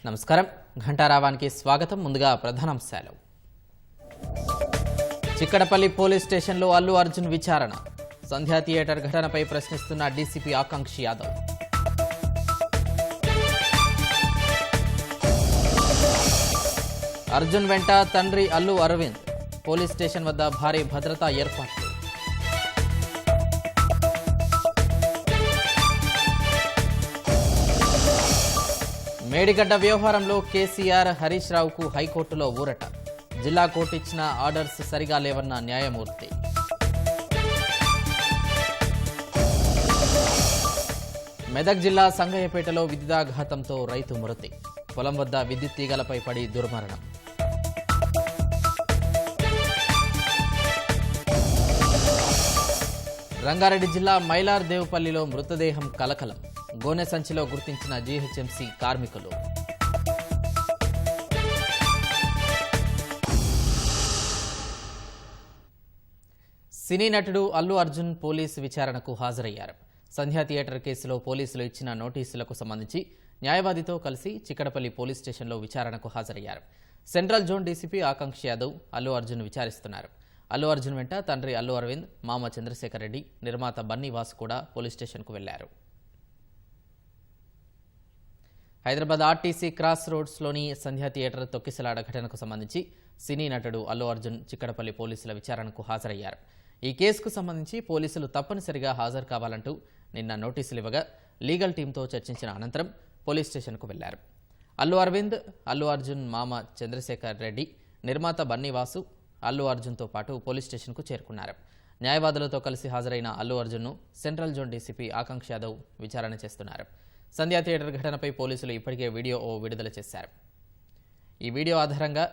నమస్కారం ఘంటారావానికి స్వాగతం. ముందుగా ప్రధానాంశాలు. చిక్కడపల్లి పోలీస్ స్టేషన్లో అల్లు అర్జున్ విచారణ. సంధ్యా థియేటర్ ఘటనపై ప్రశ్నిస్తున్న డీసీపీ ఆకాంక్ష్ యాదవ్. అర్జున్ వెంట తండ్రి అల్లు అరవింద్. పోలీస్ స్టేషన్ వద్ద భారీ భద్రతా ఏర్పాట్లు. మేడిగడ్డ వ్యవహారంలో కేసీఆర్ హరీష్ రావుకు హైకోర్టులో ఊరట. జిల్లా కోర్టు ఇచ్చిన ఆర్డర్స్ సరిగా లేవన్న న్యాయమూర్తి. మెదక్ జిల్లా సంగయ్యపేటలో విద్యుదాఘాతంతో రైతు మృతి. పొలం వద్ద విద్యుత్ తీగలపై పడి దుర్మరణం. రంగారెడ్డి జిల్లా మైలార్దేవుపల్లిలో మృతదేహం కలకలం. గోనె సంచిలో గుర్తించిన జీహెచ్ఎంసీ కార్మికులు. సినీ నటుడు అల్లు అర్జున్ పోలీసు విచారణకు హాజరయ్యారు. సంధ్యా థియేటర్ కేసులో పోలీసులు ఇచ్చిన నోటీసులకు సంబంధించి న్యాయవాదితో కలిసి చిక్కడపల్లి పోలీస్ స్టేషన్లో విచారణకు హాజరయ్యారు. Central zone DCP Akanksh Yadav Allu Arjun విచారిస్తున్నారు. అల్లు అర్జున్ వెంట తండ్రి అల్లు అరవింద్, మామ చంద్రశేఖర్ రెడ్డి, నిర్మాత బన్నీ వాసు కూడా పోలీస్ స్టేషన్కు వెళ్లారు. హైదరాబాద్ ఆర్టీసీ క్రాస్ రోడ్స్లోని సంధ్యా థియేటర్ తొక్కిసలాట ఘటనకు సంబంధించి సినీ నటుడు అల్లు అర్జున్ చిక్కడపల్లి పోలీసుల విచారణకు హాజరయ్యారు. ఈ కేసుకు సంబంధించి పోలీసులు తప్పనిసరిగా హాజరు కావాలంటూ నిన్న నోటీసులు ఇవ్వగా లీగల్ టీంతో చర్చించిన అనంతరం పోలీస్ స్టేషన్కు వెళ్లారు. అల్లు అరవింద్, అల్లు అర్జున్ మామ చంద్రశేఖర్ రెడ్డి, నిర్మాత బన్నీ వాసు అల్లు అర్జున్తో పాటు పోలీస్ స్టేషన్కు చేరుకున్నారు. న్యాయవాదులతో కలిసి హాజరైన అల్లు అర్జున్ను central zone DCP Akanksh Yadav విచారణ చేస్తున్నారు. సంధ్యా థియేటర్ ఘటనపై పోలీసులు ఇప్పటికే వీడియో విడుదల చేశారు. ఈ వీడియో ఆధారంగా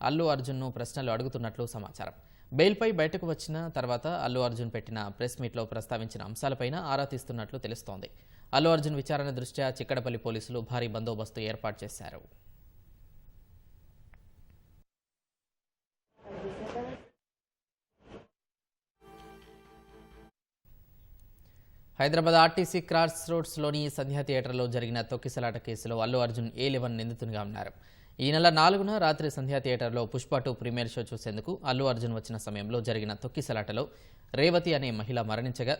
అల్లు అర్జున్ను ప్రశ్నలు అడుగుతున్నట్లు సమాచారం. బెయిల్పై బయటకు వచ్చిన తర్వాత అల్లు అర్జున్ పెట్టిన ప్రెస్ మీట్లో ప్రస్తావించిన అంశాలపైన ఆరా తీస్తున్నట్లు తెలుస్తోంది. అల్లు అర్జున్ విచారణ దృష్ట్యా చిక్కడపల్లి పోలీసులు భారీ బందోబస్తు ఏర్పాటు చేశారు. హైదరాబాద్ ఆర్టీసీ క్రాస్ రోడ్స్లోని సంధ్యా థియేటర్లో జరిగిన తొక్కిసలాట కేసులో అల్లు అర్జున్ A11 నిందితునిగా ఉన్నారు. ఈ నెల 4న రాత్రి సంధ్యా థియేటర్లో పుష్ప 2 ప్రీమియర్ షో చూసేందుకు అల్లు అర్జున్ వచ్చిన సమయంలో జరిగిన తొక్కిసలాటలో రేవతి అనే మహిళ మరణించగా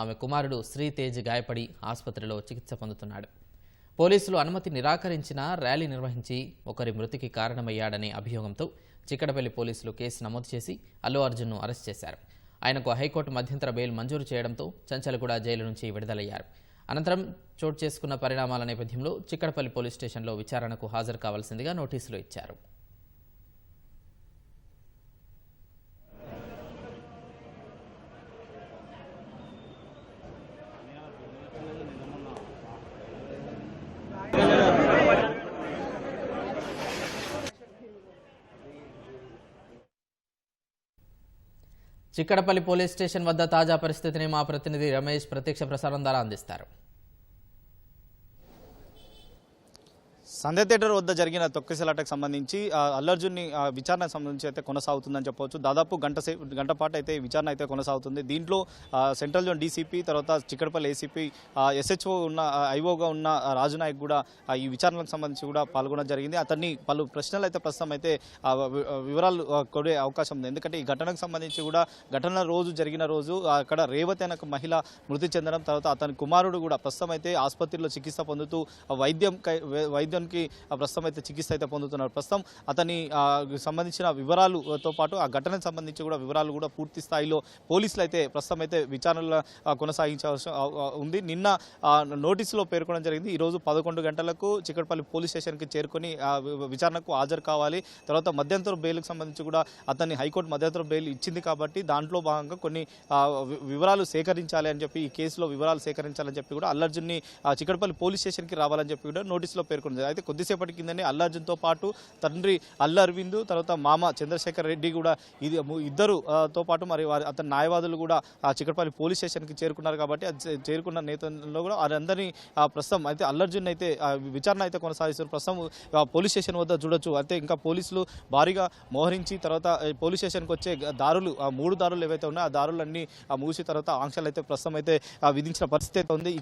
ఆమె కుమారుడు శ్రీతేజ్ గాయపడి ఆసుపత్రిలో చికిత్స పొందుతున్నాడు. పోలీసులు అనుమతి నిరాకరించినా ర్యాలీ నిర్వహించి ఒకరి మృతికి కారణమయ్యాడనే అభియోగంతో చిక్కడపల్లి పోలీసులు కేసు నమోదు చేసి అల్లు అర్జున్ను అరెస్ట్ చేశారు. ఆయనకు హైకోర్టు మధ్యంతర బెయిల్ మంజూరు చేయడంతో చంచల్గూడ జైలు నుంచి విడుదలయ్యారు. అనంతరం చోటు చేసుకున్న పరిణామాల నేపథ్యంలో చిక్కడపల్లి పోలీస్ స్టేషన్లో విచారణకు హాజరు కావాల్సిందిగా నోటీసులు ఇచ్చారు. చిక్కడపల్లి పోలీస్ స్టేషన్ వద్ద తాజా పరిస్థితిని మా ప్రతినిధి రమేష్ ప్రత్యక్ష ప్రసారం ద్వారా అందిస్తారు. సంధ్యా థియేటర్ వద్ద జరిగిన తొక్కిసలాటకు సంబంధించి అల్లు అర్జున్ విచారణకు సంబంధించి అయితే కొనసాగుతుందని చెప్పవచ్చు. దాదాపు గంట పాటు అయితే విచారణ అయితే కొనసాగుతుంది. దీంట్లో సెంట్రల్ జోన్ డీసీపీ, తర్వాత చిక్కడపల్లి ఏసీపీ, SHO ఉన్న ఐఓగా ఉన్న రాజునాయక్ కూడా ఈ విచారణకు సంబంధించి కూడా పాల్గొనడం జరిగింది. అతన్ని పలు ప్రశ్నలు అయితే ప్రస్తుతం అయితే వివరాలు కొడే అవకాశం ఉంది. ఎందుకంటే ఈ ఘటనకు సంబంధించి కూడా ఘటన రోజు జరిగిన రోజు అక్కడ రేవతి అనే మహిళ మృతి చెందడం, తర్వాత అతని కుమారుడు కూడా ప్రస్తుతం అయితే ఆసుపత్రిలో చికిత్స పొందుతూ వైద్యానికి ప్రస్తుతం అయితే చికిత్స అయితే పొందుతున్నారు. ప్రస్తుతం అతని సంబంధించిన వివరాలతో పాటు ఆ ఘటనకు సంబంధించి కూడా వివరాలు కూడా పూర్తి స్థాయిలో పోలీసులు అయితే ప్రస్తుతం అయితే విచారణలో కొనసాగించాల్సి ఉంది. నిన్న నోటీసులో పేర్కొనడం జరిగింది. ఈరోజు 11 గంటలకు చిక్కడపల్లి పోలీస్ స్టేషన్కి చేరుకొని విచారణకు హాజరు కావాలి. తర్వాత మధ్యంతర బెయిల్కి సంబంధించి కూడా అతన్ని హైకోర్టు మధ్యంతర బెయిల్ ఇచ్చింది కాబట్టి దాంట్లో భాగంగా కొన్ని వివరాలు సేకరించాలి అని చెప్పి, ఈ కేసులో వివరాలు సేకరించాలని చెప్పి కూడా అల్లు అర్జున్ని చిక్కడపల్లి పోలీస్ స్టేషన్కి రావాలని చెప్పి కూడా నోటీసులో పేర్కొంది. అయితే కొద్దిసేపటి కిందనే అల్లు అర్జున్తో పాటు తండ్రి అల్లు అరవింద్, తర్వాత మామ చంద్రశేఖర్ రెడ్డి కూడా ఇద్దరుతో పాటు మరి అతని న్యాయవాదులు కూడా చిక్కడపల్లి పోలీస్ స్టేషన్కి చేరుకున్నారు. కాబట్టి చేరుకున్న నేతల్లో కూడా వారందరినీ ప్రస్తుతం అయితే అల్లు అర్జున్ అయితే విచారణ అయితే కొనసాగిస్తారు. ప్రస్తుతం పోలీస్ స్టేషన్ వద్ద చూడొచ్చు. అయితే ఇంకా పోలీసులు భారీగా మోహరించి తర్వాత పోలీస్ స్టేషన్కి వచ్చే దారులు 3 దారులు ఏవైతే ఉన్నాయో ఆ దారులన్నీ మూసి తర్వాత ఆంక్షలు అయితే ప్రస్తుతం అయితే విధించిన పరిస్థితి అయితే ఉంది.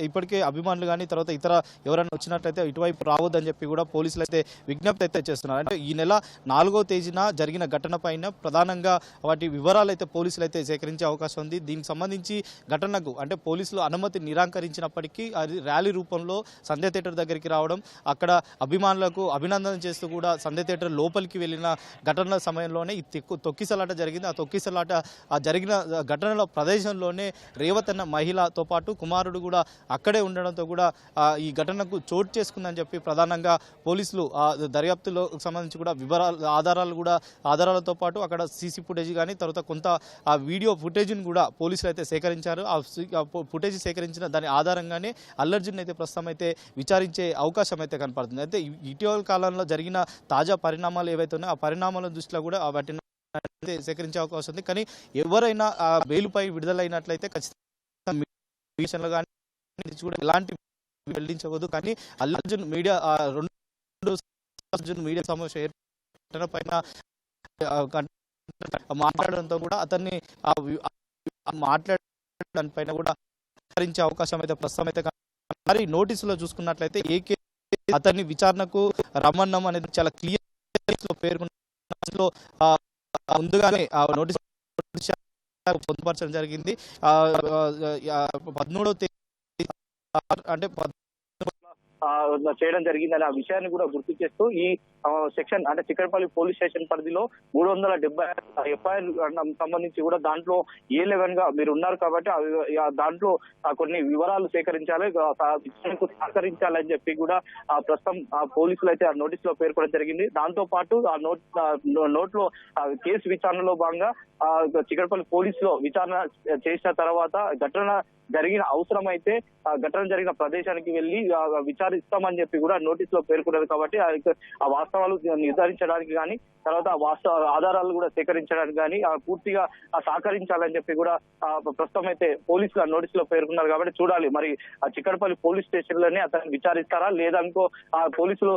ఇప్పటికే అభిమానులు కానీ తర్వాత ఇతర ఎవరైనా ఎవరైనా వచ్చినట్లయితే ఇటువైపు రావద్దని చెప్పి కూడా పోలీసులు అయితే విజ్ఞప్తి అయితే చేస్తున్నారు. అంటే ఈ నెల 4వ తేదీన జరిగిన ఘటన పైన ప్రధానంగా వాటి వివరాలు అయితే పోలీసులు అయితే సేకరించే అవకాశం ఉంది. దీనికి సంబంధించి ఘటనకు అంటే పోలీసులు అనుమతి నిరాకరించినప్పటికీ అది ర్యాలీ రూపంలో సంధ్య థియేటర్ దగ్గరికి రావడం, అక్కడ అభిమానులకు అభినందన చేస్తూ కూడా సంధ్య థియేటర్ లోపలికి వెళ్ళిన ఘటన సమయంలోనే ఈ తొక్కిసలాట జరిగింది. ఆ తొక్కిసలాట జరిగిన ఘటనల ప్రదేశంలోనే రేవత్ అన్న మహిళతో పాటు కుమారుడు కూడా అక్కడే ఉండడంతో కూడా ఈ ఘటనకు చోటు చేసుకుందని చెప్పి ప్రధానంగా పోలీసులు దర్యాప్తులో సంబంధించి కూడా ఆధారాలతో పాటు అక్కడ సీసీ ఫుటేజ్ కానీ తర్వాత కొంత ఆ వీడియో ఫుటేజ్ని కూడా పోలీసులు అయితే సేకరించారు. ఆ ఫుటేజ్ సేకరించిన దాని ఆధారంగానే అల్లర్జున్ అయితే ప్రస్తుతం అయితే విచారించే అవకాశం అయితే కనపడుతుంది. అయితే ఇటీవల కాలంలో జరిగిన తాజా పరిణామాలు ఏవైతే ఉన్నాయో ఆ పరిణామాల దృష్టిలో కూడా వాటిని సేకరించే అవకాశం ఉంది. కానీ ఎవరైనా బెయిల్పై విడుదలైనట్లయితే ఖచ్చితంగా కానీ కూడా ఎలాంటి వెల్లడించవద్దు. కానీ అల్లర్జున్ మీడియా సమావేశం ఏర్పడిన పైన మాట్లాడడంతో కూడా అతన్ని మాట్లాడడం పైన కూడా విచారించే అవకాశం అయితే ప్రస్తుతం అయితే మరి నోటీసులో చూసుకున్నట్లయితే అతన్ని విచారణకు రమ్మన్నం అనేది చాలా క్లియర్ పేర్కొన్న ముందుగానే నోటీస్ పొందుపరచడం జరిగింది. 13వ తేదీ అంటే చేయడం జరిగిందని ఆ విషయాన్ని కూడా గుర్తు చేస్తూ ఈ సెక్షన్ అంటే చిక్కడపల్లి పోలీస్ స్టేషన్ పరిధిలో 370 ఎఫ్ఐఆర్ సంబంధించి కూడా దాంట్లో A11 గా మీరు ఉన్నారు కాబట్టి దాంట్లో కొన్ని వివరాలు సేకరించాలి, సహకరించాలని చెప్పి కూడా ప్రస్తుతం పోలీసులు అయితే ఆ నోటీస్ లో పేర్కొనడం జరిగింది. దాంతో పాటు ఆ నోట్లో కేసు విచారణలో భాగంగా చిక్కడపల్లి పోలీసులో విచారణ చేసిన తర్వాత ఘటన జరిగిన అవసరం అయితే ఘటన జరిగిన ప్రదేశానికి వెళ్లి విచారిస్తామని చెప్పి కూడా నోటీస్ లో పేర్కొన్నారు. కాబట్టి ఆ వాస్తవాలు నిర్ధారించడానికి కానీ తర్వాత వాస్తవ ఆధారాలు కూడా సేకరించడానికి కానీ పూర్తిగా సహకరించాలని చెప్పి కూడా ప్రస్తుతం అయితే పోలీసులు ఆ నోటీస్ లో పేర్కొన్నారు. కాబట్టి చూడాలి మరి ఆ చిక్కడపల్లి పోలీస్ స్టేషన్ లోనే అతన్ని విచారిస్తారా లేదా ఇంకో పోలీసులు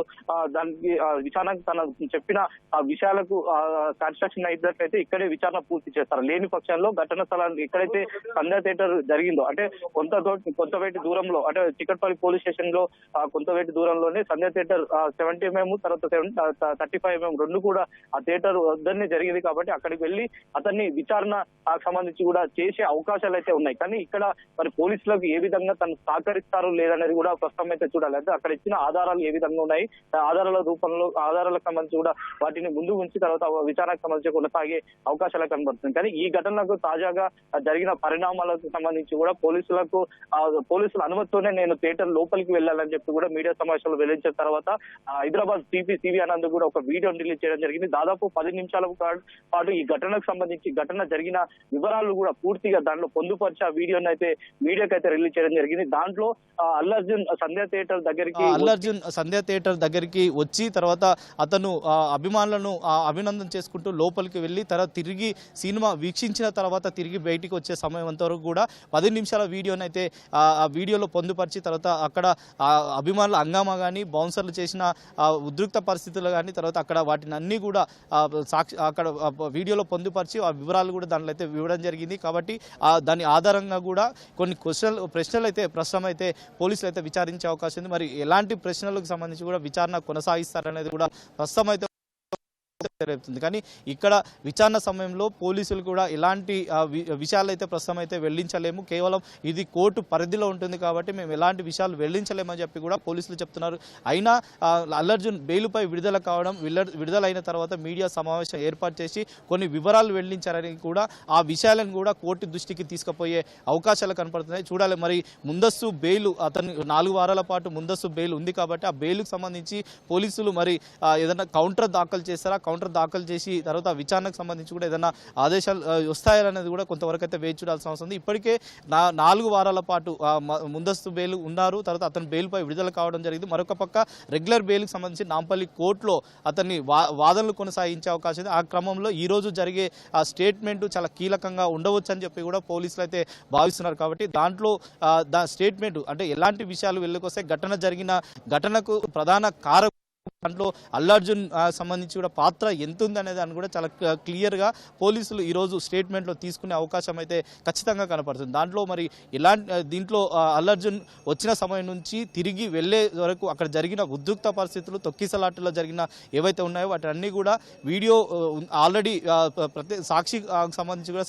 దానికి విచారణకు తన చెప్పిన ఆ విషయాలకు సాటిస్ఫాక్షన్ అయినట్లయితే ఇక్కడే విచారణ పూర్తి చేస్తారు. లేని పక్షంలో ఘటన స్థలానికి ఎక్కడైతే సంధ్య థియేటర్ జరిగిందో అంటే కొంతవేటి దూరంలో అంటే చిక్కడపల్లి పోలీస్ స్టేషన్ లో కొంతవేటి దూరంలోనే సంధ్య థియేటర్ 70 mm తర్వాత 35 mm రెండు కూడా ఆ థియేటర్ వద్దనే జరిగింది. కాబట్టి అక్కడికి వెళ్లి అతన్ని విచారణ సంబంధించి కూడా చేసే అవకాశాలు అయితే ఉన్నాయి. కానీ ఇక్కడ మరి పోలీసులకు ఏ విధంగా తను సహకరిస్తారు లేదనేది కూడా ప్రస్తుతం అయితే చూడాలి. అంటే అక్కడ ఇచ్చిన ఆధారాలు ఏ విధంగా ఉన్నాయి, ఆధారాల రూపంలో ఆధారాలకు సంబంధించి కూడా వాటిని ముందు ఉంచి తర్వాత విచారణకు సంబంధించి కొనసాగే అవకాశాలు కనబడుతుంది. కానీ ఈ ఘటనకు తాజాగా జరిగిన పరిణామాలకు సంబంధించి కూడా పోలీసుల అనుమతితోనే నేను థియేటర్ లోపలికి వెళ్ళాలని చెప్పి కూడా మీడియా సమావేశంలో వెల్లడించిన తర్వాత హైదరాబాద్ సిపి ఆనంద్ కూడా ఒక వీడియో రిలీజ్ చేయడం జరిగింది. దాదాపు 10 నిమిషాల పాటు ఈ ఘటనకు సంబంధించి ఘటన జరిగిన వివరాలు కూడా పూర్తిగా దాంట్లో పొందుపరిచి ఆ వీడియోని అయితే మీడియాకి అయితే రిలీజ్ చేయడం జరిగింది. దాంట్లో అల్లర్జున్ సంధ్య థియేటర్ దగ్గరికి వచ్చి తర్వాత అతను అభిమానులను అభినందన చేసుకుంటూ లోపలికి వెళ్ళి తర్వాత తిరిగి సినిమా వీక్షించిన తర్వాత తిరిగి బయటికి వచ్చే సమయం అంతవరకు కూడా 10 నిమిషాల వీడియోని అయితే ఆ వీడియోలో పొందుపరిచి తర్వాత అక్కడ అభిమానుల హంగామా కానీ బౌన్సర్లు చేసిన ఉద్రిక్త పరిస్థితులు కానీ తర్వాత అక్కడ వాటిని అన్ని కూడా అక్కడ వీడియోలో పొందుపరిచి ఆ వివరాలు కూడా దాంట్లో అయితే ఇవ్వడం జరిగింది. కాబట్టి దాని ఆధారంగా కూడా కొన్ని ప్రశ్నలు అయితే ప్రస్తుతం అయితే పోలీసులు అయితే విచారించే అవకాశం ఉంది. మరి ఎలాంటి ప్రశ్నలకు సంబంధించి కూడా విచారణ కొనసాగిస్తారనేది కూడా ప్రస్తుతం అయితే జరుగుతుంది. కానీ ఇక్కడ విచారణ సమయంలో పోలీసులు కూడా ఎలాంటి విషయాలు అయితే ప్రస్తుతం అయితే వెల్లడించలేము, కేవలం ఇది కోర్టు పరిధిలో ఉంటుంది కాబట్టి మేము ఎలాంటి విషయాలు వెల్లడించలేమని చెప్పి కూడా పోలీసులు చెప్తున్నారు. అయినా అల్లర్జున్ బెయిల్పై విడుదలైన తర్వాత మీడియా సమావేశం ఏర్పాటు చేసి కొన్ని వివరాలు వెల్లడించారని కూడా ఆ విషయాలను కూడా కోర్టు దృష్టికి తీసుకుపోయే అవకాశాలు కనపడుతున్నాయి. చూడాలి మరి ముందస్తు బెయిల్ అతను 4 వారాల పాటు ముందస్తు బెయిల్ ఉంది కాబట్టి ఆ బెయిల్కు సంబంధించి పోలీసులు మరి ఏదైనా కౌంటర్ దాఖలు చేస్తారా, కౌంటర్ దాఖలు చేసి తర్వాత విచారణకు సంబంధించి కూడా ఏదైనా ఆదేశాలు వస్తాయనేది కూడా కొంతవరకు అయితే వేచి చూడాల్సిన అవసరం ఉంది. ఇప్పటికే 4 వారాల పాటు ముందస్తు బెయిల్ ఉన్నారు, తర్వాత అతను బెయిల్పై విడుదల కావడం జరిగింది. మరొక పక్క రెగ్యులర్ బెయిల్కి సంబంధించి నాంపల్లి కోర్టులో అతన్ని వాదనలు కొనసాగించే అవకాశం ఉంది. ఆ క్రమంలో ఈ రోజు జరిగే ఆ స్టేట్మెంట్ చాలా కీలకంగా ఉండవచ్చు అని చెప్పి కూడా పోలీసులు అయితే భావిస్తున్నారు. కాబట్టి దాంట్లో స్టేట్మెంట్ అంటే ఎలాంటి విషయాలు వెళ్ళకొస్తే ఘటనకు ప్రధాన కారకులు దాంట్లో అల్లార్జున్ సంబంధించి కూడా పాత్ర ఎంత ఉందనే దాన్ని కూడా చాలా క్లియర్గా పోలీసులు ఈరోజు స్టేట్మెంట్లో తీసుకునే అవకాశం అయితే ఖచ్చితంగా కనపడుతుంది. దాంట్లో మరి దీంట్లో అల్లార్జున్ వచ్చిన సమయం నుంచి తిరిగి వెళ్ళే వరకు అక్కడ జరిగిన ఉద్రిక్త పరిస్థితులు, తొక్కిసలాటలో జరిగిన ఏవైతే ఉన్నాయో వాటన్నీ కూడా వీడియో ఆల్రెడీ సాక్షి సంబంధించి కూడా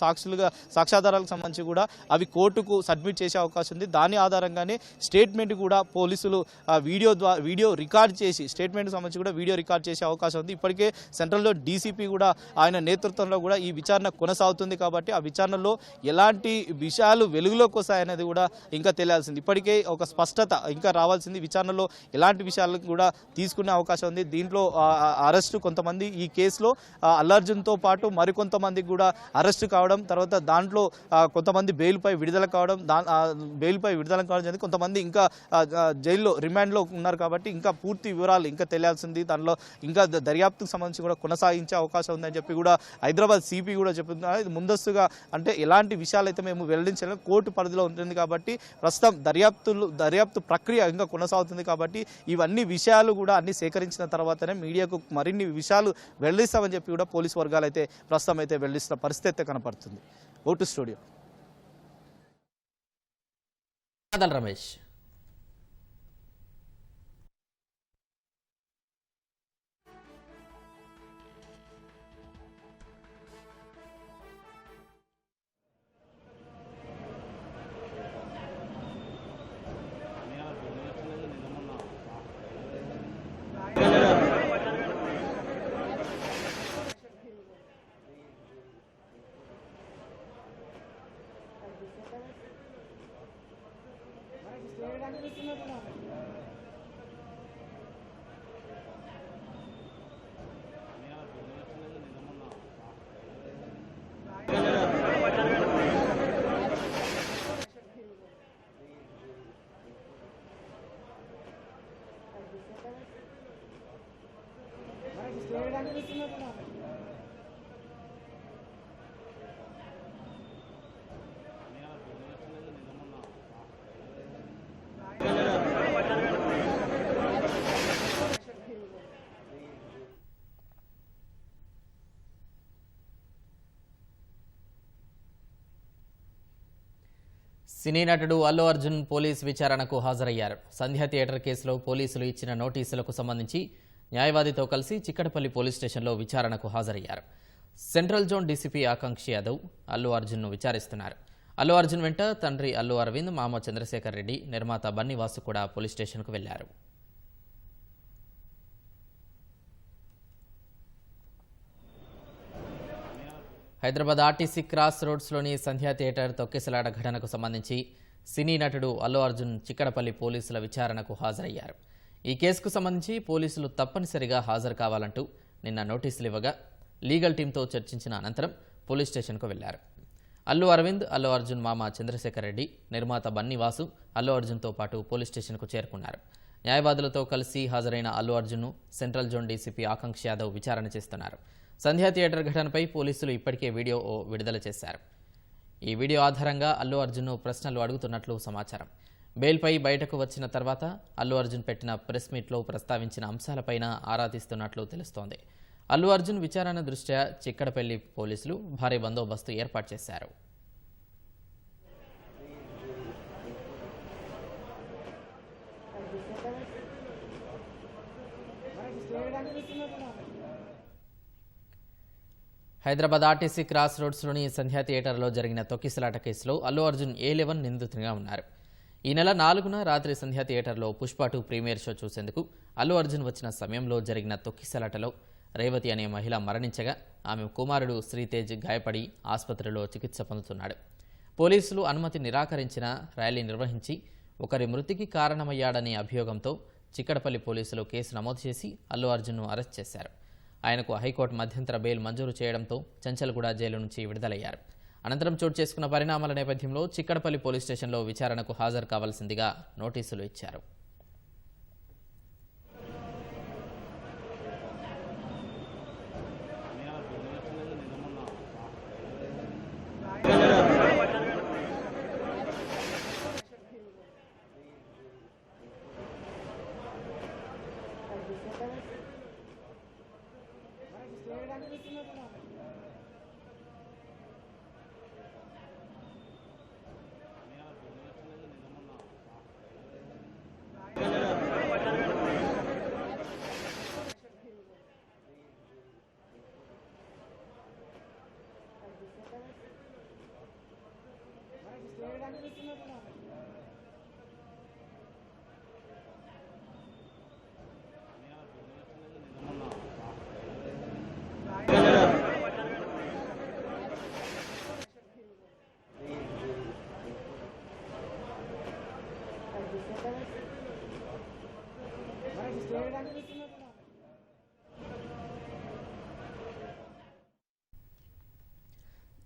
సాక్ష్యాధారాలకు సంబంధించి కూడా అవి కోర్టుకు సబ్మిట్ చేసే అవకాశం ఉంది. దాని ఆధారంగానే స్టేట్మెంట్ కూడా పోలీసులు వీడియో రికార్డ్ చేసి స్టేట్మెంట్ సంబంధించి కూడా వీడియో రికార్డ్ చేసే అవకాశం ఉంది. ఇప్పటికే సెంట్రల్లో డీసీపీ కూడా ఆయన నేతృత్వంలో కూడా ఈ విచారణ కొనసాగుతుంది కాబట్టి ఆ విచారణలో ఎలాంటి విషయాలు వెలుగులోకి వస్తాయనేది కూడా ఇంకా తెలియాల్సింది. ఇప్పటికే ఒక స్పష్టత ఇంకా రావాల్సింది. విచారణలో ఎలాంటి విషయాలకు కూడా తీసుకునే అవకాశం ఉంది. దీంట్లో అరెస్టు కొంతమంది ఈ కేసులో అల్లార్జున్తో పాటు మరికొంతమందికి కూడా అరెస్టు కావడం, తర్వాత దాంట్లో కొంతమంది బెయిల్పై విడుదల కావడం జరిగింది. కొంతమంది ఇంకా జైల్లో రిమాండ్లో ఉన్నారు కాబట్టి ఇంకా పూర్తి వివరాలు ఇంకా తెలియాల్సింది. దానిలో ఇంకా దర్యాప్తుకు సంబంధించి కూడా కొనసాగించే అవకాశం ఉందని చెప్పి కూడా హైదరాబాద్ సిపి కూడా చెప్తున్నారు. ఇది ముందస్తుగా అంటే ఎలాంటి విషయాలు అయితే మేము వెల్లడించాలని కోర్టు పరిధిలో ఉంటుంది కాబట్టి ప్రస్తుతం దర్యాప్తు ప్రక్రియ ఇంకా కొనసాగుతుంది కాబట్టి ఇవన్నీ విషయాలు కూడా అన్ని సేకరించిన తర్వాతనే మీడియాకు మరిన్ని విషయాలు వెల్లడిస్తామని చెప్పి కూడా పోలీసు వర్గాలు అయితే ప్రస్తుతం అయితే వెల్లడిస్తున్న పరిస్థితి అయితే కనపడుతుంది. Vote studio Ramesh. సినీ నటుడు అల్లు అర్జున్ పోలీస్ విచారణకు హాజరయ్యారు. సంధ్య థియేటర్ కేసులో పోలీసులు ఇచ్చిన నోటీసులకు సంబంధించి న్యాయవాదితో కలిసి చిక్కడపల్లి పోలీస్ స్టేషన్లో విచారణకు హాజరయ్యారు. సెంట్రల్ జోన్ డీసీపీ ఆకాంక్ష యాదవ్ అల్లు అర్జున్ను విచారిస్తున్నారు. అల్లు అర్జున్ వెంట తండ్రి అల్లు అరవింద్, మామ చంద్రశేఖర్ రెడ్డి, నిర్మాత బన్నీవాసు కూడా పోలీస్ స్టేషన్కు వెళ్లారు. హైదరాబాద్ ఆర్టీసీ క్రాస్ రోడ్స్లోని సంధ్యా థియేటర్ తొక్కిసలాట ఘటనకు సంబంధించి సినీ నటుడు అల్లు అర్జున్ చిక్కడపల్లి పోలీసుల విచారణకు హాజరయ్యారు. ఈ కేసుకు సంబంధించి పోలీసులు తప్పనిసరిగా హాజరు కావాలంటూ నిన్న నోటీసులు ఇవ్వగా లీగల్ టీంతో చర్చించిన అనంతరం పోలీస్ స్టేషన్కు వెళ్లారు. అల్లు అరవింద్, అల్లు అర్జున్ మామ చంద్రశేఖర్ రెడ్డి, నిర్మాత బన్నీవాసు అల్లు అర్జున్తో పాటు పోలీస్ స్టేషన్కు చేరుకున్నారు. న్యాయవాదులతో కలిసి హాజరైన అల్లు అర్జున్ను సెంట్రల్ జోన్ డీసీపీ ఆకాంక్ష యాదవ్ విచారణ చేస్తున్నారు. సంధ్యా థియేటర్ ఘటనపై పోలీసులు ఇప్పటికే వీడియో విడుదల చేశారు. ఈ వీడియో ఆధారంగా అల్లు అర్జున్ను ప్రశ్నలు అడుగుతున్నట్లు సమాచారం. బెయిల్పై బయటకు వచ్చిన తర్వాత అల్లు అర్జున్ పెట్టిన ప్రెస్ మీట్లో ప్రస్తావించిన అంశాలపైన ఆరా తీస్తున్నట్లు తెలుస్తోంది. అల్లు అర్జున్ విచారణ దృష్ట్యా చిక్కడపల్లి పోలీసులు భారీ బందోబస్తు ఏర్పాటు చేశారు. హైదరాబాద్ ఆర్టీసీ క్రాస్ రోడ్స్లోని సంధ్యా థియేటర్లో జరిగిన తొక్కిసలాట కేసులో అల్లు అర్జున్ A11 నిందితునిగా ఉన్నారు. ఈ నెల 4న రాత్రి సంధ్యా థియేటర్లో పుష్ప 2 ప్రీమియర్ షో చూసేందుకు అల్లు అర్జున్ వచ్చిన సమయంలో జరిగిన తొక్కిసలాటలో రేవతి అనే మహిళ మరణించగా ఆమె కుమారుడు శ్రీతేజ్ గాయపడి ఆసుపత్రిలో చికిత్స పొందుతున్నాడు. పోలీసులు అనుమతి నిరాకరించిన ర్యాలీ నిర్వహించి ఒకరి మృతికి కారణమయ్యాడనే అభియోగంతో చిక్కడపల్లి పోలీసులు కేసు నమోదు చేసి అల్లు అర్జున్ను అరెస్ట్ చేశారు. ఆయనకు హైకోర్టు మధ్యంతర బెయిల్ మంజూరు చేయడంతో చంచల్గూడ జైలు నుంచి విడుదలయ్యారు. అనంతరం చోటు చేసుకున్న పరిణామాల నేపథ్యంలో చిక్కడపల్లి పోలీస్ స్టేషన్లో విచారణకు హాజరు కావాల్సిందిగా నోటీసులు ఇచ్చారు.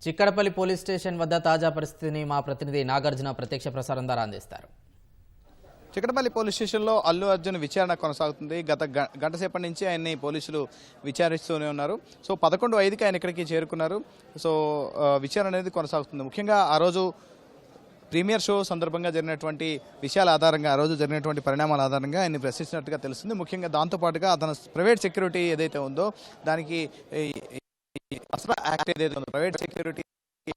చిక్కడపల్లి పోలీస్ స్టేషన్ వద్ద తాజా పరిస్థితిని మా ప్రతినిధి నాగార్జున ప్రత్యక్ష ప్రసారం ద్వారా అందిస్తారు. చిక్కడపల్లి పోలీస్ స్టేషన్లో అల్లు అర్జున్ విచారణ కొనసాగుతుంది. గత గంట సేపటి నుంచి ఆయన్ని పోలీసులు విచారిస్తూనే ఉన్నారు. సో 11:05కి ఆయన ఇక్కడికి చేరుకున్నారు. సో విచారణ అనేది కొనసాగుతుంది. ముఖ్యంగా ఆ రోజు ప్రీమియర్ షో సందర్భంగా జరిగినటువంటి విషయాల ఆధారంగా, ఆ రోజు జరిగినటువంటి పరిణామాల ఆధారంగా ఆయన్ని ప్రశ్నించినట్టుగా తెలుస్తుంది. ముఖ్యంగా దాంతోపాటుగా అతను ప్రైవేట్ సెక్యూరిటీ ఏదైతే ఉందో దానికి అసలు యాక్ట్ ఏదైతే ఉందో, ప్రైవేట్ సెక్యూరిటీ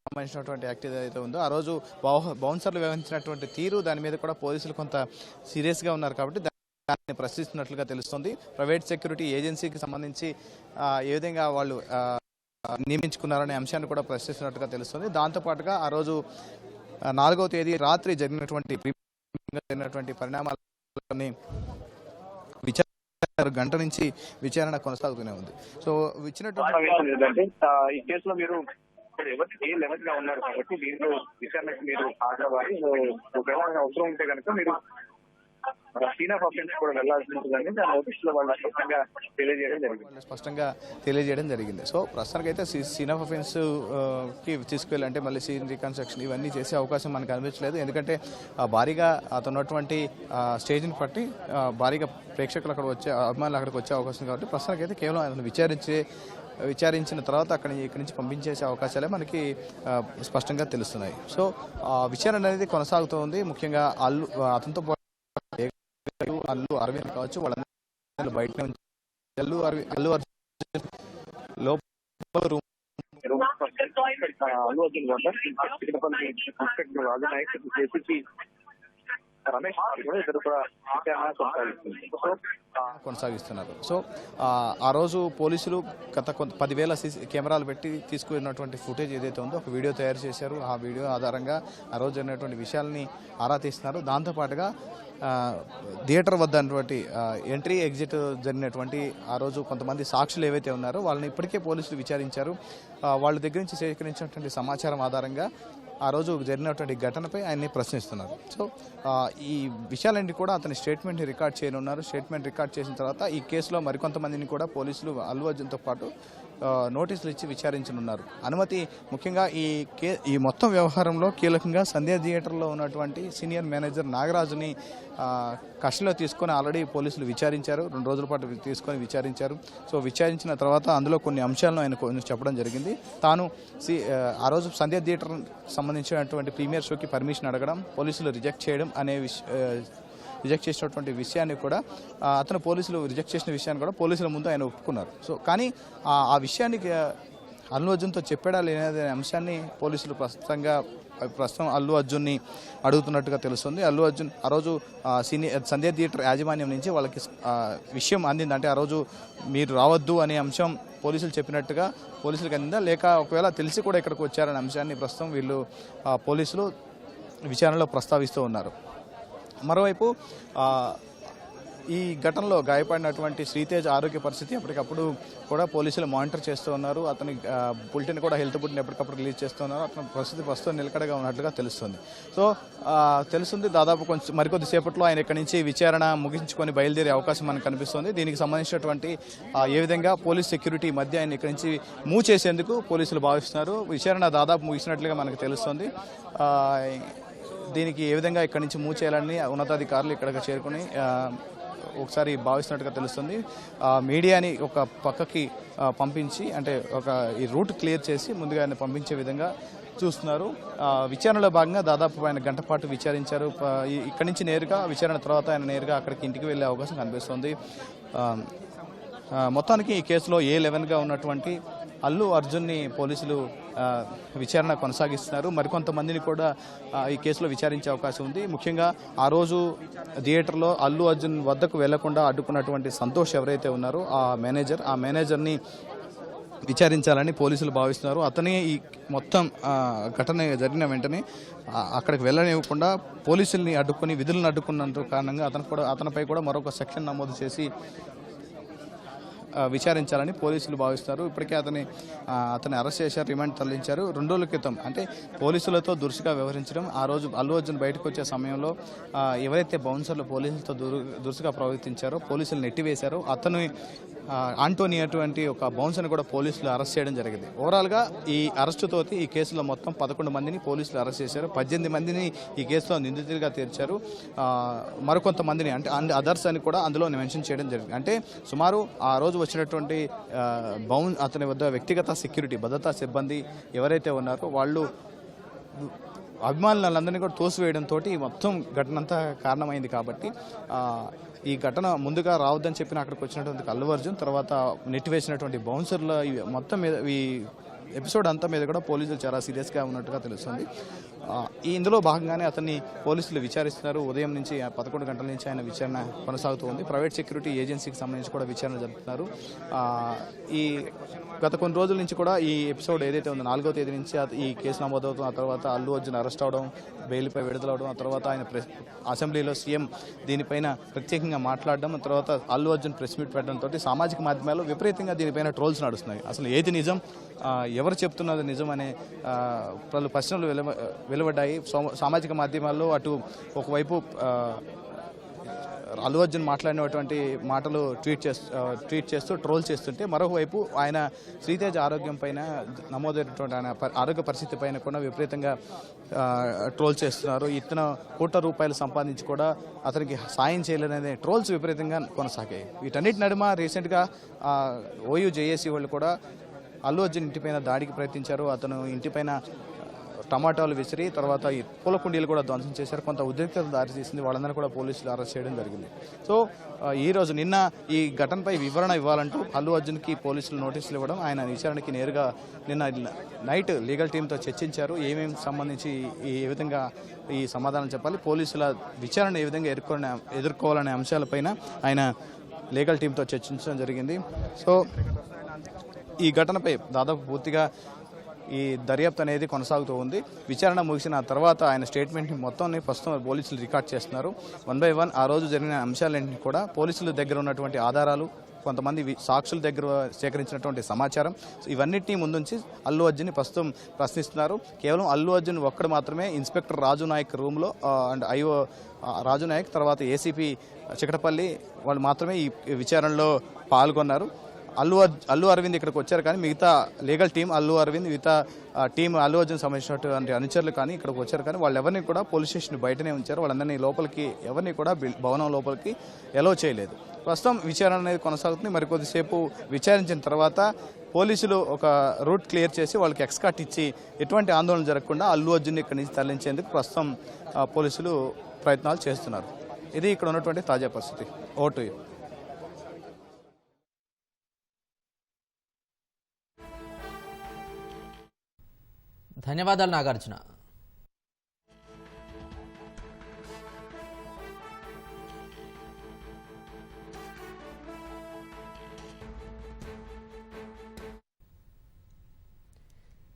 సంబంధించినటువంటి యాక్ట్ ఏదైతే ఉందో, ఆ రోజు బౌన్సర్లు వ్యవహరించినటువంటి తీరు, దాని మీద కూడా పోలీసులు కొంత సీరియస్గా ఉన్నారు. కాబట్టి దాన్ని ప్రశ్నిస్తున్నట్లుగా తెలుస్తుంది. ప్రైవేట్ సెక్యూరిటీ ఏజెన్సీకి సంబంధించి ఏ విధంగా వాళ్ళు నియమించుకున్నారనే అంశాన్ని కూడా ప్రశ్నిస్తున్నట్టుగా తెలుస్తుంది. దాంతోపాటుగా ఆ రోజు 4వ తేదీ రాత్రి జరిగినటువంటి పరిణామాలని గంట నుంచి విచారణ కొనసాగుతూనే ఉంది. సో ఇచ్చినటువంటి ఈ కేసులో మీరు ఏ లెవెల్ గా ఉన్నారు కాబట్టి దీంట్లో విచారణకు మీరు హాజరవ్వాలి. ఒకవేళ అవసరం ఉంటే కనుక మీరు సీన్ ఆఫ్ అఫెన్స్ కూడా వెళ్లాల్సి ఉంటుందని ఆ నోటీస్ లో వాళ్ళు స్పష్టంగా తెలియజేయడం జరిగింది. సో ప్రస్తుతానికైతే సీన్ ఆఫ్ అఫెన్స్ కి తీసుకెళ్ళాలంటే మళ్ళీ సీన్ రికన్స్ట్రక్షన్ ఇవన్నీ చేసే అవకాశం మనకు అనిపించలేదు. ఎందుకంటే భారీగా అతను ఉన్నటువంటి స్టేజ్ని బట్టి భారీగా ప్రేక్షకులు అక్కడ వచ్చే, అభిమానులు అక్కడికి వచ్చే అవకాశం కాబట్టి ప్రస్తుతానికైతే కేవలం అతను విచారించిన తర్వాత ఇక్కడి నుంచి పంపించేసే అవకాశాలే మనకి స్పష్టంగా తెలుస్తున్నాయి. సో విచారణ అనేది కొనసాగుతూ ఉంది. ముఖ్యంగా అతనితో పాటు అల్లు అరవింద్ కావచ్చు, వాళ్ళందరూ బయట అల్లు అర్జున్ లోపల రూమ్ అల్లు అర్జున్ రాజనాయక్ రమేష్ కొనసాగిస్తున్నారు. సో ఆ రోజు పోలీసులు గత 10,000 కెమెరాలు పెట్టి తీసుకున్నటువంటి ఫుటేజ్ ఏదైతే ఉందో ఒక వీడియో తయారు చేశారు. ఆ వీడియో ఆధారంగా ఆ రోజు జరిగినటువంటి విషయాల్ని ఆరా తీస్తున్నారు. దాంతోపాటుగా థియేటర్ వద్ద ఎంట్రీ ఎగ్జిట్ జరిగినటువంటి ఆ రోజు కొంతమంది సాక్షులు ఏవైతే ఉన్నారో వాళ్ళని ఇప్పటికే పోలీసులు విచారించారు. వాళ్ళ దగ్గర నుంచి సేకరించినటువంటి సమాచారం ఆధారంగా ఆ రోజు జరిగినటువంటి ఘటనపై ఆయన్ని ప్రశ్నిస్తున్నారు. సో ఈ విషయాలన్నీ కూడా అతని స్టేట్మెంట్ని రికార్డ్ చేయనున్నారు. స్టేట్మెంట్ రికార్డ్ చేసిన తర్వాత ఈ కేసులో మరికొంతమందిని కూడా పోలీసులు అల్లు అర్జున్తో పాటు నోటీసులు ఇచ్చి విచారించనున్నారు. అనుమతి ముఖ్యంగా ఈ మొత్తం వ్యవహారంలో కీలకంగా సంధ్యా థియేటర్లో ఉన్నటువంటి సీనియర్ మేనేజర్ నాగరాజుని కస్టడీలో తీసుకొని ఆల్రెడీ పోలీసులు విచారించారు. 2 రోజుల పాటు తీసుకొని విచారించారు. సో విచారించిన తర్వాత అందులో కొన్ని అంశాలను ఆయన కొంచెం చెప్పడం జరిగింది. తాను ఆ రోజు సంధ్యా థియేటర్ సంబంధించినటువంటి ప్రీమియర్ షోకి పర్మిషన్ అడగడం, పోలీసులు రిజెక్ట్ చేయడం అనే రిజెక్ట్ చేసినటువంటి విషయాన్ని కూడా అతను పోలీసులు రిజెక్ట్ చేసిన విషయాన్ని కూడా పోలీసుల ముందు ఆయన ఒప్పుకున్నారు. సో కానీ ఆ విషయానికి అల్లు అర్జున్తో చెప్పాడా లేదనే అంశాన్ని పోలీసులు ప్రస్తుతం అల్లు అర్జున్ని అడుగుతున్నట్టుగా తెలుస్తుంది. అల్లు అర్జున్ ఆ రోజు సంధ్యా థియేటర్ యాజమాన్యం నుంచి వాళ్ళకి విషయం అందింది. అంటే ఆ రోజు మీరు రావద్దు అనే అంశం పోలీసులు చెప్పినట్టుగా పోలీసులకు అందిందా, లేక ఒకవేళ తెలిసి కూడా ఇక్కడికి వచ్చారనే అంశాన్ని ప్రస్తుతం వీళ్ళు పోలీసులు విచారణలో ప్రస్తావిస్తూ ఉన్నారు. మరోవైపు ఈ ఘటనలో గాయపడినటువంటి శ్రీతేజ్ ఆరోగ్య పరిస్థితి ఎప్పటికప్పుడు కూడా పోలీసులు మానిటర్ చేస్తూ ఉన్నారు. అతని బులెటిన్ కూడా హెల్త్ బులెటిన్ ఎప్పటికప్పుడు రిలీజ్ చేస్తూ ఉన్నారు. అతని పరిస్థితి ప్రస్తుతం నిలకడగా ఉన్నట్లుగా తెలుస్తుంది. సో తెలుస్తుంది దాదాపు మరికొద్ది సేపట్లో ఆయన ఇక్కడి నుంచి విచారణ ముగించుకొని బయలుదేరే అవకాశం మనకు కనిపిస్తుంది. దీనికి సంబంధించినటువంటి ఏ విధంగా పోలీస్ సెక్యూరిటీ మధ్య ఆయన ఇక్కడి నుంచి మూవ్ చేసేందుకు పోలీసులు భావిస్తున్నారు. విచారణ దాదాపు ముగిసినట్లుగా మనకు తెలుస్తుంది. దీనికి ఏ విధంగా ఇక్కడి నుంచి మూవ్ చేయాలని ఉన్నతాధికారులు ఇక్కడికి చేరుకుని ఒకసారి భావిస్తున్నట్టుగా తెలుస్తుంది. మీడియాని ఒక పక్కకి పంపించి, అంటే ఈ రూట్ క్లియర్ చేసి ముందుగా ఆయన పంపించే విధంగా చూస్తున్నారు. విచారణలో భాగంగా దాదాపు ఆయన గంట పాటు విచారించారు. ఇక్కడి నుంచి నేరుగా విచారణ తర్వాత ఆయన నేరుగా అక్కడికి ఇంటికి వెళ్ళే అవకాశం కనిపిస్తుంది. మొత్తానికి ఈ కేసులో A11గా ఉన్నటువంటి అల్లు అర్జున్ని పోలీసులు విచారణ కొనసాగిస్తున్నారు. మరికొంతమందిని కూడా ఈ కేసులో విచారించే అవకాశం ఉంది. ముఖ్యంగా ఆ రోజు థియేటర్లో అల్లు అర్జున్ వద్దకు వెళ్లకుండా అడ్డుకున్నటువంటి సంతోష్ ఎవరైతే ఉన్నారో ఆ మేనేజర్ని విచారించాలని పోలీసులు భావిస్తున్నారు. అతనే ఈ మొత్తం ఘటన జరిగిన వెంటనే అక్కడికి వెళ్ళనివ్వకుండా పోలీసుల్ని అడ్డుకొని విధులను అడ్డుకున్నందుకు కారణంగా అతనిపై కూడా మరొక సెక్షన్ నమోదు చేసి విచారించాలని పోలీసులు భావిస్తారు. ఇప్పటికే అతన్ని అరెస్ట్ చేశారు, రిమాండ్ తరలించారు. 2 రోజుల క్రితం అంటే పోలీసులతో దురుసుగా వ్యవహరించడం, ఆ రోజు అల్లు అర్జున్ బయటకు వచ్చే సమయంలో ఎవరైతే బౌన్సర్లు పోలీసులతో దురుసుగా ప్రవర్తించారో పోలీసులు నెట్టివేశారో అతను ఆంటోనీ అటువంటి ఒక బౌన్సర్ని కూడా పోలీసులు అరెస్ట్ చేయడం జరిగింది. ఓవరాల్గా ఈ అరెస్టుతో ఈ కేసులో మొత్తం 11 మందిని పోలీసులు అరెస్ట్ చేశారు. 18 మందిని ఈ కేసులో నిందితులుగా తీర్చారు. మరికొంతమందిని అంటే అదర్స్ అని కూడా అందులో మెన్షన్ చేయడం జరిగింది. అంటే సుమారు ఆ రోజు వచ్చినటువంటి అతని వద్ద వ్యక్తిగత సెక్యూరిటీ భద్రతా సిబ్బంది ఎవరైతే ఉన్నారో వాళ్ళు అభిమానులందరినీ కూడా తోసివేయడంతో మొత్తం ఘటనంతా కారణమైంది. కాబట్టి ఈ ఘటన ముందుగా రావద్దని చెప్పిన అక్కడికి వచ్చినటువంటి అల్లు అర్జున్ తర్వాత నెట్టివేసినటువంటి బౌన్సర్ల మొత్తం మీద ఈ ఎపిసోడ్ అంతా మీద కూడా పోలీసులు చాలా సీరియస్గా ఉన్నట్టుగా తెలుస్తుంది. ఇందులో భాగంగానే అతన్ని పోలీసులు విచారిస్తున్నారు. ఉదయం నుంచి 11 గంటల నుంచి ఆయన విచారణ కొనసాగుతూ ఉంది. ప్రైవేట్ సెక్యూరిటీ ఏజెన్సీకి సంబంధించి కూడా విచారణ జరుపుతున్నారు. ఈ గత కొన్ని రోజుల నుంచి కూడా ఈ ఎపిసోడ్ ఏదైతే ఉందో 4వ తేదీ నుంచి ఈ కేసు నమోదవుతుంది. ఆ తర్వాత అల్లు అర్జున్ అరెస్ట్ అవడం, బెయిల్పై విడుదలవడం, ఆ తర్వాత ఆయన అసెంబ్లీలో సీఎం దీనిపైన ప్రత్యేకంగా మాట్లాడడం, ఆ తర్వాత అల్లు అర్జున్ ప్రెస్ మీట్ పెట్టడంతో సామాజిక మాధ్యమాల్లో విపరీతంగా దీనిపైన ట్రోల్స్ నడుస్తున్నాయి. అసలు ఏది నిజం, ఎవరు చెప్తున్నది నిజం అనే పలు ప్రశ్నలు వెలువడ్డాయి సామాజిక మాధ్యమాల్లో. అటు ఒకవైపు అల్లు అర్జున్ మాట్లాడినటువంటి మాటలు ట్వీట్ చేస్తూ ట్రోల్ చేస్తుంటే, మరొకవైపు ఆయన శ్రీతేజ ఆరోగ్యం పైన నమోదైనటువంటి ఆయన ఆరోగ్య పరిస్థితి పైన కూడా విపరీతంగా ట్రోల్ చేస్తున్నారు. ఇతను కోట్ల రూపాయలు సంపాదించి కూడా అతనికి సాయం చేయలేదనే ట్రోల్స్ విపరీతంగా కొనసాగాయి. వీటన్నిటి నడుమ రీసెంట్గా ఓయూ జేఏసీ వాళ్ళు కూడా అల్లు అర్జున్ ఇంటిపైన దాడికి ప్రయత్నించారు. అతను ఇంటిపైన టమాటాలు విసిరి తర్వాత ఈ పూల కుండీలు కూడా ధ్వంసం చేశారు. కొంత ఉద్రిక్తత దారి తీసింది. వాళ్ళందరూ కూడా పోలీసులు అరెస్ట్ చేయడం జరిగింది. సో నిన్న ఈ ఘటనపై వివరణ ఇవ్వాలంటూ అల్లు అర్జున్కి పోలీసులు నోటీసులు ఇవ్వడం, ఆయన విచారణకి నేరుగా నిన్న నైట్ లీగల్ టీంతో చర్చించారు. ఏమేమి సంబంధించి ఏ విధంగా ఈ సమాధానం చెప్పాలి, పోలీసుల విచారణ ఏ విధంగా ఎదుర్కోవాలనే అంశాలపైన ఆయన లీగల్ టీంతో చర్చించడం జరిగింది. సో ఈ ఘటనపై దాదాపు పూర్తిగా ఈ దర్యాప్తు అనేది కొనసాగుతూ ఉంది. విచారణ ముగిసిన తర్వాత ఆయన స్టేట్మెంట్ని మొత్తాన్ని ప్రస్తుతం పోలీసులు రికార్డ్ చేస్తున్నారు. 1 by 1 ఆ రోజు జరిగిన అంశాలన్నింటినీ కూడా పోలీసుల దగ్గర ఉన్నటువంటి ఆధారాలు, కొంతమంది సాక్షుల దగ్గర సేకరించినటువంటి సమాచారం, ఇవన్నిటినీ ముందుంచి అల్లు అర్జున్ని ప్రస్తుతం ప్రశ్నిస్తున్నారు. కేవలం అల్లు అర్జున్ ఒక్కడు మాత్రమే ఇన్స్పెక్టర్ రాజు నాయక్ రూమ్లో అండ్ ఐఓ రాజు నాయక్ తర్వాత ఏసీపీ చికటపల్లి వాళ్ళు మాత్రమే ఈ విచారణలో పాల్గొన్నారు. అల్లు అరవింద్ ఇక్కడికి వచ్చారు, కానీ మిగతా లీగల్ టీం అల్లు అరవింద్ మిగతా టీం అల్లు అర్జున్ సంబంధించినటువంటి అనుచరులు కానీ ఇక్కడికి వచ్చారు. కానీ వాళ్ళు ఎవరిని కూడా పోలీస్ స్టేషన్ బయటనే ఉంచారు. వాళ్ళందరినీ లోపలికి ఎవరిని కూడా భవనం లోపలికి ఎలో చేయలేదు. ప్రస్తుతం విచారణ అనేది కొనసాగుతుంది. మరికొద్దిసేపు విచారించిన తర్వాత పోలీసులు ఒక రూట్ క్లియర్ చేసి వాళ్ళకి ఎక్స్కాట్ ఇచ్చి ఎటువంటి ఆందోళన జరగకుండా అల్లు అర్జున్ ఇక్కడి నుంచి తరలించేందుకు ప్రస్తుతం పోలీసులు ప్రయత్నాలు చేస్తున్నారు. ఇది ఇక్కడ ఉన్నటువంటి తాజా పరిస్థితి. ఓటు ధన్యవాదాలు నాగార్జున.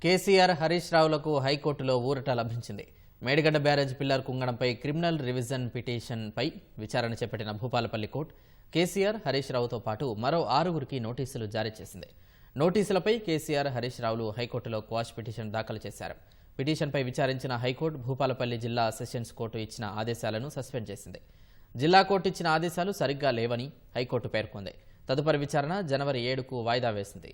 కేసీఆర్, హరీష్ రావులకు హైకోర్టులో ఊరట లభించింది. మేడిగడ్డ బ్యారేజ్ పిల్లర్ కుంగడంపై క్రిమినల్ రివిజన్ పిటిషన్పై విచారణ చేపట్టిన భూపాలపల్లి కోర్టు కేసీఆర్, హరీష్ రావుతో పాటు మరో 6గురికి నోటీసులు జారీ చేసింది. నోటీసులపై కేసీఆర్, హరీష్ రావులు హైకోర్టులో క్వాష్ పిటిషన్ దాఖలు చేశారు. పిటిషన్పై విచారించిన హైకోర్టు భూపాలపల్లి జిల్లా సెషన్స్ కోర్టు ఇచ్చిన ఆదేశాలను సస్పెండ్ చేసింది. జిల్లా కోర్టు ఇచ్చిన ఆదేశాలు సరిగ్గా లేవని హైకోర్టు పేర్కొంది. తదుపరి విచారణ జనవరి 7కు వాయిదా వేసింది.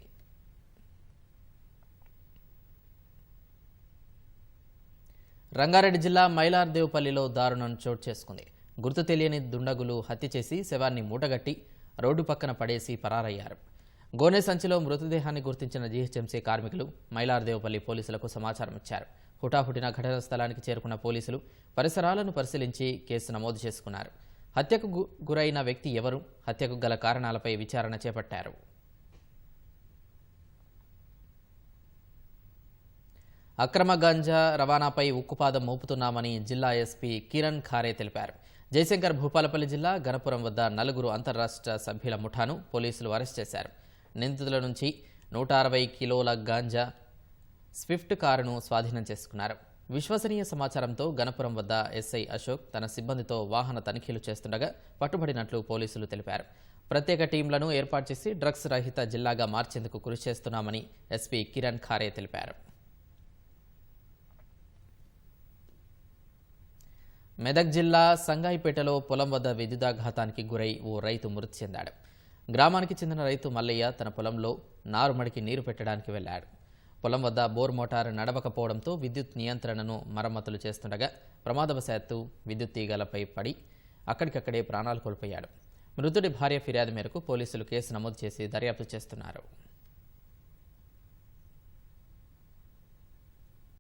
రంగారెడ్డి జిల్లా మైలార్దేవుపల్లిలో దారుణం చోటు చేసుకుంది. గుర్తు తెలియని దుండగులు హత్య చేసి శవాన్ని మూటగట్టి రోడ్డు పక్కన పడేసి పరారయ్యారు. గోనె సంచిలో మృతదేహాన్ని గుర్తించిన జీహెచ్ఎంసీ కార్మికులు మైలార్దేవుపల్లి పోలీసులకు సమాచారం ఇచ్చారు. హుటాహుటిన ఘటనా స్థలానికి చేరుకున్న పోలీసులు పరిసరాలను పరిశీలించి కేసు నమోదు చేసుకున్నారు. హత్యకు గురైన వ్యక్తి ఎవరు, హత్యకు గల కారణాలపై విచారణ చేపట్టారు. అక్రమ గంజా రవాణాపై ఉక్కుపాదం మోపుతున్నామని జిల్లా ఎస్పీ కిరణ్ ఖారే తెలిపారు. జయశంకర్ భూపాలపల్లి జిల్లా గణపురం వద్ద 4 అంతర్రాష్ట్ర సభ్యుల ముఠాను పోలీసులు అరెస్ట్ చేశారు. నిందితుల నుంచి 160 కిలోల గాంజా స్విఫ్ట్ కారును స్వాధీనం చేసుకున్నారు. విశ్వసనీయ సమాచారంతో గణపురం వద్ద ఎస్ఐ అశోక్ తన సిబ్బందితో వాహన తనిఖీలు చేస్తుండగా పట్టుబడినట్లు పోలీసులు తెలిపారు. ప్రత్యేక టీంలను ఏర్పాటు చేసి డ్రగ్స్ రహిత జిల్లాగా మార్చేందుకు కృషి చేస్తున్నామని ఎస్పీ కిరణ్ ఖారే తెలిపారు. మెదక్ జిల్లా సంగాయిపేటలో పొలం వద్ద విద్యుదాఘాతానికి గురై ఓ రైతు మృతి చెందాడు. గ్రామానికి చెందిన రైతు మల్లయ్య తన పొలంలో నారుమడికి నీరు పెట్టడానికి వెళ్లాడు. పొలం వద్ద బోర్ మోటారు నడవకపోవడంతో విద్యుత్ నియంత్రణను మరమ్మతులు చేస్తుండగా ప్రమాదవశాత్తు విద్యుత్ తీగలపై పడి అక్కడికక్కడే ప్రాణాలు కోల్పోయాడు. మృతుడి భార్య ఫిర్యాదు మేరకు పోలీసులు కేసు నమోదు చేసి దర్యాప్తు చేస్తున్నారు.